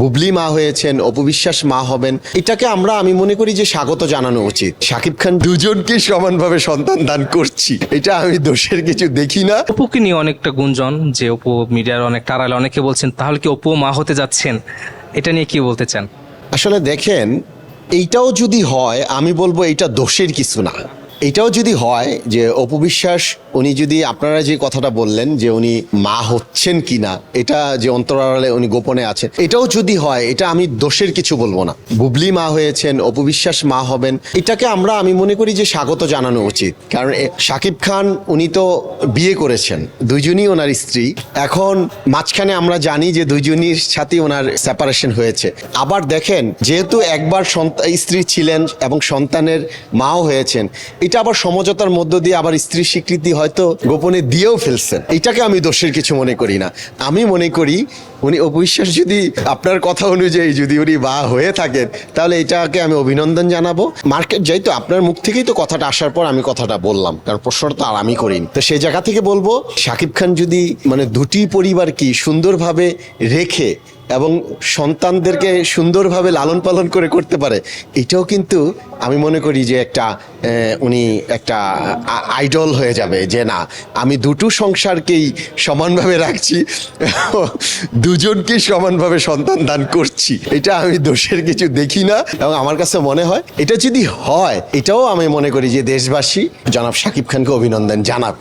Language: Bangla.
বুবলি মা হয়েছেন, অপু বিশ্বাস মা হবেন, এটাকে আমি মনে করি যে স্বাগত জানানো উচিত। শাকিব খান দুজনকে সমানভাবে সন্তান দান করছি, এটা আমি দোষের কিছু দেখি না। অপুকে নিয়ে অনেকটা গুঞ্জন যে অপু মিডিয়ার অনেক টাড়ালে অনেকে বলছেন তাহলে কি অপু মা হতে যাচ্ছেন, এটা নিয়ে কি বলতে চান? আসলে দেখেন, এইটাও যদি হয় আমি বলবো এটা দোষের কিছু না। এটাও যদি হয় যে অপু বিশ্বাস উনি যদি, আপনারা যে কথাটা বললেন যে উনি মা হচ্ছেন কিনা, এটা যে অন্তরালে উনি গোপনে আছেন, এটাও যদি হয়, এটা আমি দোষের কিছু বলবো না। বুবলি মা হয়েছেন, অপু বিশ্বাস মা হবেন, এটাকে আমি মনে করি যে স্বাগত জানানো উচিত। কারণ শাকিব খান উনি তো বিয়ে করেছেন, দুইজনই ওনার স্ত্রী। এখন মাঝখানে আমরা জানি যে দুইজনের সাথে ওনার সেপারেশন হয়েছে। আবার দেখেন, যেহেতু একবার স্ত্রী ছিলেন এবং সন্তানের মাও হয়েছেন, এটা আবার সমঝোতার মধ্য দিয়ে আবার স্ত্রীর স্বীকৃতি হয়তো গোপনে দিয়েও ফেলছেন। এটাকে আমি দোষের কিছু মনে করি না। আমি মনে করি উনি অপু বিশ্বাস যদি আপনার কথা অনুযায়ী যদি উনি মা হয়ে থাকেন, তাহলে এটাকে আমি অভিনন্দন জানাবো। মার্কেট যাই তো, আপনার মুখ থেকেই তো কথাটা আসার পর আমি কথাটা বললাম, কারণ প্রশ্নটা তো আর আমি করিনি। তো সেই জায়গা থেকে বলবো, শাকিব খান যদি দুটি পরিবার কি সুন্দরভাবে রেখে এবং সন্তানদেরকে সুন্দরভাবে লালন পালন করতে পারে, এটাও কিন্তু আমি মনে করি যে উনি একটা আইডল হয়ে যাবে, যে না, আমি দুটো সংসারকেই সমানভাবে রাখছি, দুজনকেই সমানভাবে সন্তান দান করছি, এটা আমি দোষের কিছু দেখি না। এবং আমার কাছে মনে হয় এটা যদি হয়, এটাও আমি মনে করি যে দেশবাসী জনাব শাকিব খানকে অভিনন্দন জানাবে।